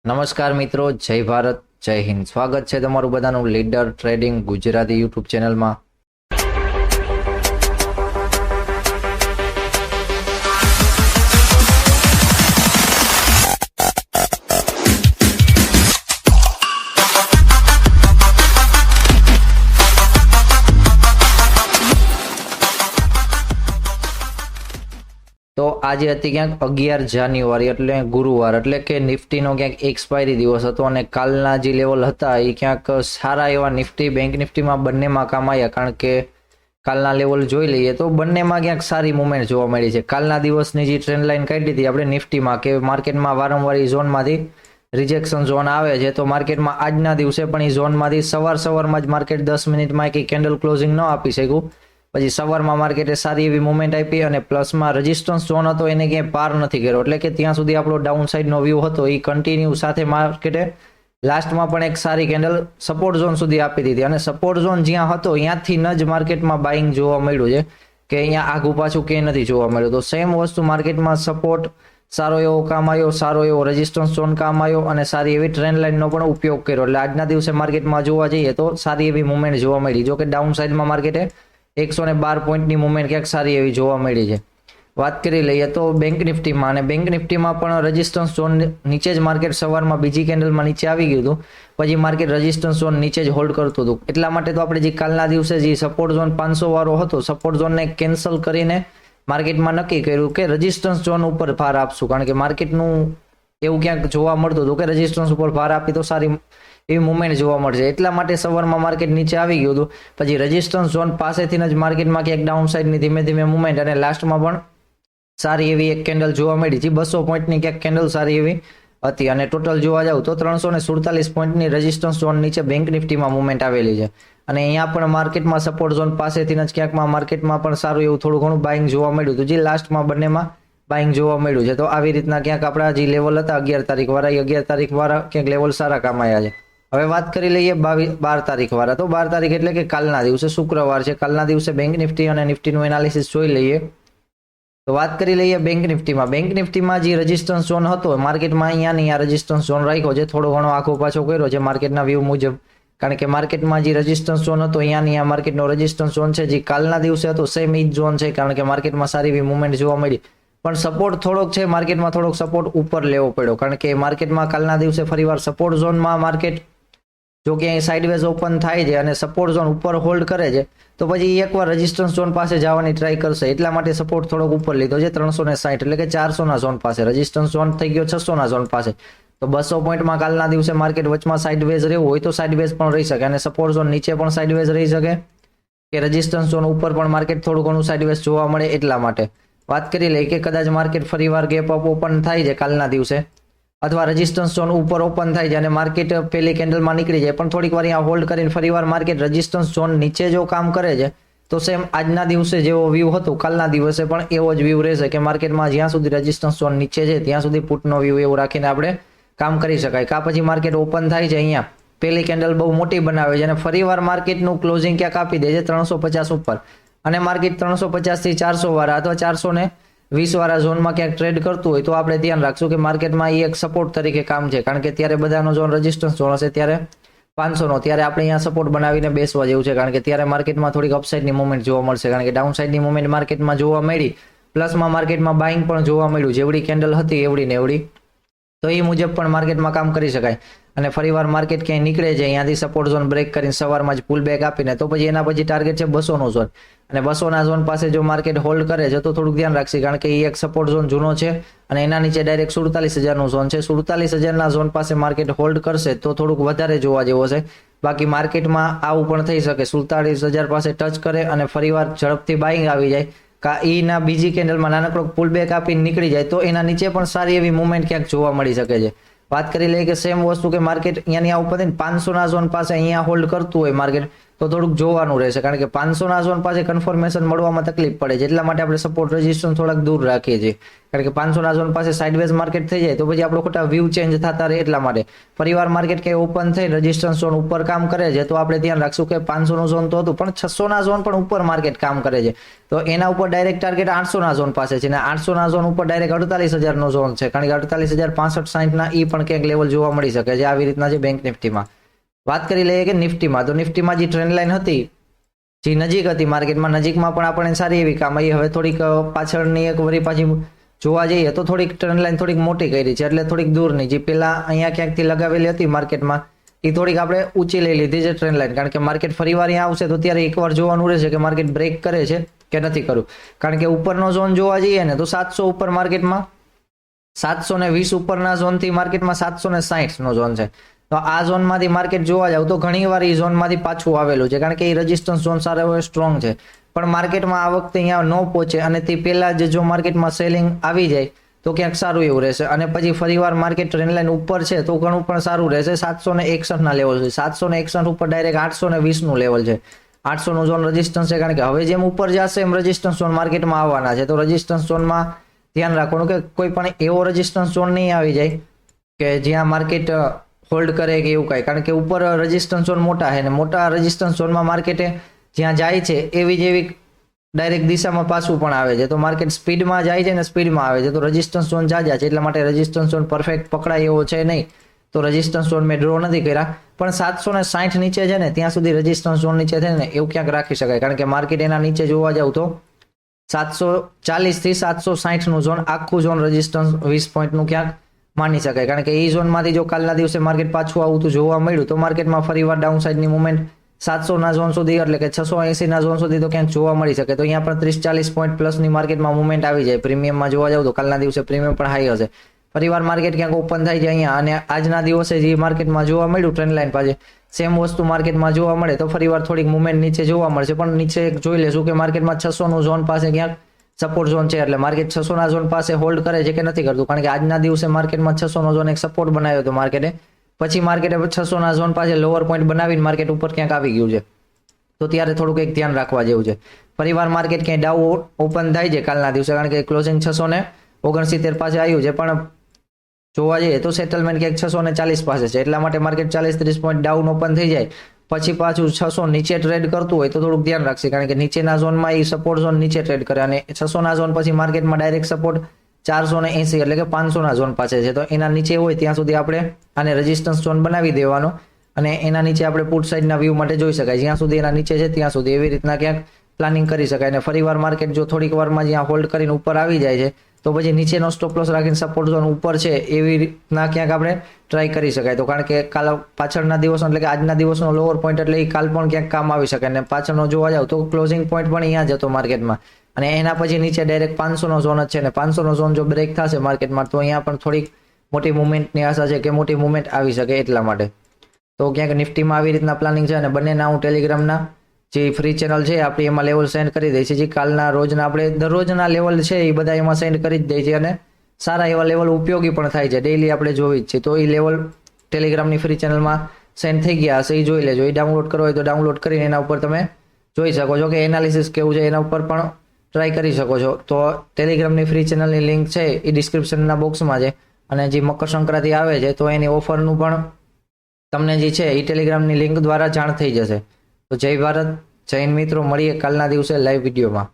નમસ્કાર મિત્રો, જય ભારત, જય હિન્દ. સ્વાગત છે તમારું બધાનું લીડર ટ્રેડિંગ ગુજરાતી યુટ્યુબ ચેનલમાં. તો આજે હતી ક્યાંક 11 જાન્યુઆરી એટલે ગુરુવાર, એટલે કે નિફ્ટીનો ક્યાંક એક્સપાયરી દિવસ હતો અને કાલના જે લેવલ હતા એ ક્યાંક સારા એવા નિફ્ટી બેંક નિફ્ટીમાં બંનેમાં કામ આવ્યા. કારણ કે કાલના લેવલ જોઈ લઈએ તો બંનેમાં ક્યાંક સારી મુવમેન્ટ જોવા મળી છે. કાલના દિવસની જે ટ્રેન્ડ લાઈન કાઢી હતી આપણે નિફ્ટીમાં કે માર્કેટમાં વારંવાર એ ઝોનમાંથી રિજેક્શન ઝોન આવે છે, તો માર્કેટમાં આજના દિવસે પણ એ ઝોનમાંથી સવારમાં જ માર્કેટ 10 મિનિટમાં એક કેન્ડલ ક્લોઝિંગ ન આપી શક્યું. પછી સવારમાં માર્કેટે સારી એવી મુવમેન્ટ આપી અને પ્લસમાં રેઝિસ્ટન્સ ઝોન હતો એને ક્યાંય પાર નથી કર્યો, એટલે કે ત્યાં સુધી આપણો ડાઉન સાઇડનો વ્યૂ હતો એ કન્ટિન્યુ સાથે માર્કેટે લાસ્ટમાં પણ એક સારી કેન્ડલ સપોર્ટ ઝોન સુધી આપી દીધી અને સપોર્ટ ઝોન જ્યાં હતો ત્યાંથી જ માર્કેટમાં બાઇંગ જોવા મળ્યું છે કે અહીંયા આઘું પાછું ક્યાંય નથી જોવા મળ્યું. તો સેમ વસ્તુ માર્કેટમાં સપોર્ટ સારો એવો કામ આવ્યો, સારો એવો રેઝિસ્ટન્સ ઝોન કામ આવ્યો અને સારી એવી ટ્રેન્ડ લાઇનનો પણ ઉપયોગ કર્યો. એટલે આજના દિવસે માર્કેટમાં જોવા જઈએ તો સારી એવી મુવમેન્ટ જોવા મળી. જો કે ડાઉન સાઇડમાં માર્કેટે 112 પોઈન્ટની મુવમેન્ટ ક્યાંક સારી એવી જોવા મળી છે. વાત કરી લઈએ તો બેંક નિફ્ટીમાં, અને બેંક નિફ્ટીમાં પણ રેઝિસ્ટન્સ ઝોન નીચે જ માર્કેટ સવારમાં બીજી કેન્ડલમાં નીચે આવી ગયું હતું, પછી માર્કેટ રેઝિસ્ટન્સ ઝોન નીચે જ હોલ્ડ કરતું હતું. એટલા માટે તો આપણે જે કાલના દિવસે જે સપોર્ટ ઝોન 500 વાળો હતો, સપોર્ટ ઝોનને કેન્સલ કરીને માર્કેટમાં નક્કી કર્યું કે રેઝિસ્ટન્સ ઝોન ઉપર ભાર આપશું. કારણ કે માર્કેટનું એવું ક્યાંક જોવા મળતું હતું કે રેઝિસ્ટન્સ ઉપર ભાર આપી તો સારી એવી મુવમેન્ટ જોવા મળશે. એટલા માટે સવારમાં માર્કેટ નીચે આવી ગયું હતું. પછી રેઝિસ્ટન્સ ઝોન પાસેથી જ માર્કેટમાં ક્યાંક ડાઉન સાઇડની ધીમે ધીમે મુવમેન્ટ અને લાસ્ટમાં પણ સારી એવી એક કેન્ડલ જોવા મળી છે. 200 પોઈન્ટની ક્યાંક કેન્ડલ સારી એવી હતી અને ટોટલ જોવા જાવ તો 347 પોઈન્ટની રેઝિસ્ટન્સ ઝોન નીચે બેંક નિફ્ટીમાં મુવમેન્ટ આવેલી છે. અને અહીંયા પણ માર્કેટમાં સપોર્ટ ઝોન પાસેથી જ ક્યાંકમાં માર્કેટમાં પણ સારું એવું થોડું ઘણું બાઇંગ જોવા મળ્યું હતું, જે લાસ્ટમાં બંનેમાં બાઇંગ જોવા મળ્યું છે. તો આવી રીતના ક્યાંક આપણા જે લેવલ હતા 11 તારીખ વાળા ક્યાંક લેવલ સારા કામ આવ્યા છે. હવે વાત કરી લઈએ 12 તારીખ વાળા. તો 12 તારીખ એટલે કે કાલના દિવસે શુક્રવાર છે. કાલના દિવસે બેંક નિફ્ટી અને નિફ્ટીનું એનાલિસિસ જોઈ લઈએ. તો વાત કરી લઈએ બેંક નિફ્ટીમાં. બેંક નિફ્ટીમાં જે રેઝિસ્ટન્સ ઝોન હતો માર્કેટમાં અહીંયાની આ રેઝિસ્ટન્સ ઝોન રાખ્યો છે, થોડો ઘણો આખો પાછો કર્યો છે માર્કેટના વ્યૂ મુજબ. કારણ કે માર્કેટમાં જે રેઝિસ્ટન્સ ઝોન હતો અહીંયાની આ માર્કેટનો રેઝિસ્ટન્સ ઝોન છે જે કાલના દિવસે હતો સેમ ઈ જ ઝોન છે. કારણ કે માર્કેટમાં સારી એવી મુવમેન્ટ જોવા મળી, પણ સપોર્ટ થોડોક છે માર્કેટમાં, થોડોક સપોર્ટ ઉપર લેવો પડ્યો. કારણ કે માર્કેટમાં કાલના દિવસે ફરીવાર સપોર્ટ ઝોનમાં માર્કેટ જો કે અહીં સાઇડવેઝ ઓપન થાય છે અને સપોર્ટ ઝોન ઉપર હોલ્ડ કરે છે, તો પછી એકવાર રેઝિસ્ટન્સ ઝોન પાસે જવાની ટ્રાય કરશે. એટલા માટે સપોર્ટ થોડોક ઉપર લીધો છે 360 એટલે કે 400ના ઝોન પાસે. રેઝિસ્ટન્સ ઝોન થઈ ગયો 600ના ઝોન પાસે. તો 200 પોઈન્ટમાં કાલના દિવસે માર્કેટ વચમાં સાઇડવેઝ રહેવું હોય તો સાઇડવેઝ પણ રહી શકે અને સપોર્ટ ઝોન નીચે પણ સાઇડવેઝ રહી શકે કે રેઝિસ્ટન્સ ઝોન ઉપર પણ માર્કેટ થોડું ઘણું સાઇડવેઝ જોવા મળે. એટલા માટે વાત કરી લઈએ કે કદાચ માર્કેટ ફરીવાર ગેપ અપ ઓપન થાય છે કાલના દિવસે, અથવા રેઝિસ્ટન્સ ઝોન ઉપર ઓપન થાય છે અને માર્કેટ પહેલી કેન્ડલમાં નીકળી જાય, પણ થોડીક વાર અહીંયા હોલ્ડ કરીને ફરીવાર માર્કેટ રેઝિસ્ટન્સ ઝોન નીચે જો કામ કરે છે તો સેમ આજના દિવસે જેવો વ્યૂ હતો કાલના દિવસે પણ એવો જ વ્યૂ રહેશે કે માર્કેટમાં જ્યાં સુધી રેઝિસ્ટન્સ ઝોન નીચે છે ત્યાં સુધી પુટનો વ્યૂ એવું રાખીને આપણે કામ કરી શકાય. કા પછી માર્કેટ ઓપન થાય છે અહીંયા પહેલી કેન્ડલ બહુ મોટી બનાવે છે અને ફરીવાર માર્કેટનું ક્લોઝિંગ ક્યાંક આપી દે છે 350 ઉપર અને માર્કેટ 350 થી 400 વાળા અથવા 420 વાળા ઝોનમાં ક્યાંક ટ્રેડ કરતું હોય તો આપણે ધ્યાન રાખશું કે માર્કેટમાં એ એક સપોર્ટ તરીકે કામ છે. કારણ કે ત્યારે બધાનો ઝોન રેઝિસ્ટન્સ ઝોન હશે ત્યારે 500નો, ત્યારે આપણે અહીંયા સપોર્ટ બનાવીને બેસવા જેવું છે. કારણ કે ત્યારે માર્કેટમાં થોડીક અપસાઇડની મુવમેન્ટ જોવા મળશે. કારણ કે ડાઉન સાઇડની મુવમેન્ટ માર્કેટમાં જોવા મળી, પ્લસમાં માર્કેટમાં બાઇંગ પણ જોવા મળ્યું. જેવડી કેન્ડલ હતી એવડી ને એવડી, તો એ મુજબ પણ માર્કેટમાં કામ કરી શકાય. અને ફરીવાર માર્કેટ ક્યાંય નીકળે છે અહીંયાથી સપોર્ટ ઝોન બ્રેક કરીને સવારમાં જ પુલ બેક આપીને, તો પછી એના પછી ટાર્ગેટ છે 200નો ઝોન. અને 200ના ઝોન પાસે જો માર્કેટ હોલ્ડ કરે છે તો થોડુંક ધ્યાન રાખશે. કારણ કે એ એક સપોર્ટ ઝોન જૂનો છે અને એના નીચે ડાયરેક્ટ 47000નો ઝોન છે. 47000ના ઝોન પાસે માર્કેટ હોલ્ડ કરશે તો થોડુંક વધારે જોવા જેવો છે. બાકી માર્કેટમાં આવું પણ થઈ શકે 47000 પાસે ટચ કરે અને ફરીવાર ઝડપથી બાઇંગ આવી જાય, કા એના બીજી કેન્ડલમાં નાનકડો પુલ બેક આપીને નીકળી જાય તો એના નીચે પણ સારી એવી મુવમેન્ટ ક્યાંક જોવા મળી શકે છે. વાત કરી લઈએ કે સેમ વસ્તુ કે માર્કેટ અહીંયાની આ ઉપર 500ના ઝોન પાસે અહીંયા હોલ્ડ કરતું હોય માર્કેટ તો થોડુંક જોવાનું રહેશે, કારણ કે 500ના ઝોન પાસે કન્ફર્મેશન મળવામાં તકલીફ પડે છે, એટલા માટે આપણે સપોર્ટ રેઝિસ્ટન્સ થોડાક દૂર રાખીએ છીએ, કારણ કે 500ના ઝોન પાસે સાઇડવેઝ માર્કેટ થઈ જાય તો પછી આપણો ખોટા વ્યૂ ચેન્જ થતા રહે, એટલા માટે પરિવાર માર્કેટ કે ઓપન થઈ રેઝિસ્ટન્સ ઝોન ઉપર કામ કરે છે તો આપણે ધ્યાન રાખશું કે 500નો ઝોન તો હતું, પણ 600ના ઝોન પણ ઉપર માર્કેટ કામ કરે છે, તો એના ઉપર ડાયરેક્ટ ટાર્ગેટ 800ના ઝોન પાસે છે, અને 800ના ઝોન ઉપર ડાયરેક્ટ 48,000નો ઝોન છે, કારણ કે 48,065-60ના ઈ પણ ક્યાંક લેવલ જોવા મળી શકે છે આવી રીતના. જે બેંક નિફ્ટીમાં વાત કરી લઈએ કે નિફ્ટીમાં, તો નિફ્ટીમાં જે ટ્રેન્ડ લાઇન હતી જે નજીક હતી માર્કેટમાં, નજીકમાં પણ આપણને સારી એવી કામ આવી. હવે થોડીક પાછળની એક વરી પાછી જોવા જઈએ તો થોડીક ટ્રેન્ડ લાઇન થોડીક મોટી કરી છે, એટલે થોડીક દૂરની જે પેલા અહીંયા ક્યાંકથી લગાવેલી હતી માર્કેટમાં એ થોડીક આપણે ઊંચી લઈ લીધી છે ટ્રેન્ડ લાઇન, કારણ કે માર્કેટ ફરીવાર અહીંયા આવશે તો ત્યારે એકવાર જોવાનું રહેશે કે માર્કેટ બ્રેક કરે છે કે નથી કરવું, કારણ કે ઉપરનો ઝોન જોવા જઈએ ને તો 700 ઉપર માર્કેટમાં 720 ઉપરના ઝોનથી માર્કેટમાં 760નો ઝોન છે, તો આ ઝોનમાંથી માર્કેટ જોવા જાવ તો ઘણી વાર એ ઝોનમાંથી પાછું આવેલું છે, કારણ કે એ રેઝિસ્ટન્સ ઝોન સારો એવો સ્ટ્રોંગ છે, પણ માર્કેટમાં આ વખતે અહીંયા ન પહોંચે અને તે પહેલાં જ જો માર્કેટમાં સેલિંગ આવી જાય તો ક્યાંક સારું એવું રહેશે, અને પછી ફરીવાર માર્કેટ ટ્રેન્ડ લાઇન ઉપર છે તો ઘણું પણ સારું રહેશે. 761ના લેવલ છે, 761 ઉપર ડાયરેક્ટ 820નું લેવલ છે, 800નું ઝોન રેઝિસ્ટન્સ છે, કારણ કે હવે જેમ ઉપર જશે એમ રેઝિસ્ટન્સ ઝોન માર્કેટમાં આવવાના છે, તો રેઝિસ્ટન્સ ઝોનમાં ધ્યાન રાખવાનું કે કોઈ પણ એવો રેઝિસ્ટન્સ ઝોન નહીં આવી જાય કે જ્યાં માર્કેટ હોલ્ડ કરે કે એવું કાંઈ, કારણ કે ઉપર રેઝિસ્ટન્સ ઝોન મોટા છે ને મોટા રેઝિસ્ટન્સ ઝોનમાં માર્કેટે જ્યાં જાય છે એવી જેવી ડાયરેક્ટ દિશામાં પાછું પણ આવે છે, તો માર્કેટ સ્પીડમાં જાય છે ને સ્પીડમાં આવે છે, તો રેઝિસ્ટન્સ ઝોન જાજા છે, એટલા માટે રેઝિસ્ટન્સ ઝોન પરફેક્ટ પકડાય એવો છે નહીં, તો રેઝિસ્ટન્સ ઝોન મેં ડ્રો નથી કર્યા, પણ 760 નીચે છે ને ત્યાં સુધી રેઝિસ્ટન્સ ઝોન નીચે છે ને એવું ક્યાંક રાખી શકાય, કારણ કે માર્કેટ એના નીચે જોવા જાવ તો 740 થી 760નું ઝોન આખું ઝોન રેઝિસ્ટન્સ 20 પોઈન્ટનું ક્યાંક માની શકાય, કારણ કે એ ઝોનમાંથી જો કાલના દિવસે માર્કેટ પાછું આવતું જોવા મળ્યું તો માર્કેટમાં ફરીવાર ડાઉન સાઇડની મુવમેન્ટ 700ના ઝોન સુધી એટલે કે 680ના ઝોન સુધી તો ક્યાંક જોવા મળી શકે, તો અહીંયા પણ 30-40 પોઈન્ટ પ્લસની માર્કેટમાં મુવમેન્ટ આવી જાય. પ્રીમિયમમાં જોવા જાવ તો કાલના દિવસે પ્રીમિયમ પણ હાઈ હશે, ફરીવાર માર્કેટ ક્યાંક ઓપન થાય છે અહીંયા, અને આજના દિવસે જે માર્કેટમાં જોવા મળ્યું ટ્રેન્ડ લાઇન પાસે સેમ વસ્તુ માર્કેટમાં જોવા મળે તો ફરીવાર થોડીક મુવમેન્ટ નીચે જોવા મળશે, પણ નીચે જોઈ લેશું કે માર્કેટમાં 600નું ઝોન પાસે ક્યાંક સપોર્ટ ઝોન છે, એટલે માર્કેટ 600ના ઝોન પાસે હોલ્ડ કરે છે કે નથી કરતું, કારણ કે આજના દિવસે માર્કેટમાં 600નો ઝોન એક સપોર્ટ બનાવ્યો હતો માર્કેટે, પછી માર્કેટે 600ના ઝોન પાસે લોઅર પોઈન્ટ બનાવીને માર્કેટ ઉપર ક્યાંક આવી ગયું છે, તો ત્યારે થોડુંક એક ધ્યાન રાખવા જેવું છે. ફરીવાર માર્કેટ ક્યાંય ડાઉન ઓપન થાય છે કાલના દિવસે, કારણ કે ક્લોઝિંગ 669 પાસે આવ્યું છે, પણ જોવા જઈએ તો સેટલમેન્ટ ક્યાંક 640 પાસે છે, એટલા માટે માર્કેટ 40-30 પોઈન્ટ ડાઉન ઓપન થઈ જાય પછી પાછું 600 નીચે ટ્રેડ કરતું હોય તો થોડુંક ધ્યાન રાખશે, કારણ કે નીચેના ઝોનમાં એ સપોર્ટ ઝોન નીચે ટ્રેડ કરે, અને 600ના ઝોન પછી માર્કેટમાં ડાયરેક્ટ સપોર્ટ 480 એટલે કે 500ના ઝોન પાસે છે, તો એના નીચે હોય ત્યાં સુધી આપણે આને રેઝિસ્ટન્સ ઝોન બનાવી દેવાનો, અને એના નીચે આપણે પુટ સાઇડના વ્યૂ માટે જોઈ શકાય, જ્યાં સુધી એના નીચે છે ત્યાં સુધી એવી રીતના ક્યાંક પ્લાનિંગ કરી શકાય, અને ફરીવાર માર્કેટ જો થોડીક વારમાં જ્યાં હોલ્ડ કરીને ઉપર આવી જાય છે તો પછી નીચેનો સ્ટોપ લોસ રાખીને સપોર્ટ ઝોન ઉપર છે એવી રીતના ક્યાંક આપણે ટ્રાય કરી શકાય, તો કારણ કે કાલ પાછળના દિવસનો એટલે કે આજના દિવસનો લોઅર પોઈન્ટ એટલે એ કાલ પણ ક્યાંક કામ આવી શકે, અને પાછળનો જોવા જાવ તો ક્લોઝિંગ પોઈન્ટ પણ અહીંયા જ હતો માર્કેટમાં, અને એના પછી નીચે ડાયરેક્ટ 500નો ઝોન જ છે, ને 500નો ઝોન જો બ્રેક થશે માર્કેટમાં તો અહીંયા પણ થોડીક મોટી મુવમેન્ટની આશા છે કે મોટી મુવમેન્ટ આવી શકે, એટલા માટે તો ક્યાંક નિફ્ટીમાં આવી રીતના પ્લાનિંગ છે, અને બંનેના હું ટેલિગ્રામના જે ફ્રી ચેનલ છે આપણી એમાં લેવલ સેન્ડ કરી દઈએ છીએ, જે કાલના રોજના આપણે દરરોજના લેવલ છે એ બધા એમાં સેન્ડ કરી જ દઈએ છીએ, અને સારા એવા લેવલ ઉપયોગી પણ થાય છે, ડેઈલી આપણે જોઈ જ છે, તો એ લેવલ ટેલિગ્રામની ફ્રી ચેનલમાં સેન્ડ થઈ ગયા હશે, એ જોઈ લેજો, એ ડાઉનલોડ કરવો હોય તો ડાઉનલોડ કરીને એના ઉપર તમે જોઈ શકો છો કે એનાલિસિસ કેવું છે એના ઉપર પણ ટ્રાય કરી શકો છો. તો ટેલિગ્રામની ફ્રી ચેનલની લિંક છે એ ડિસ્ક્રિપ્શનના બોક્સમાં છે, અને જે મકર સંક્રાંતિ આવે છે તો એની ઓફરનું પણ તમને જે છે એ ટેલિગ્રામની લિંક દ્વારા જાણ થઈ જશે. તો જય ભારત, જય હિન્દ મિત્રો, મળીએ કાલના દિવસે લાઈવ વિડીયોમાં.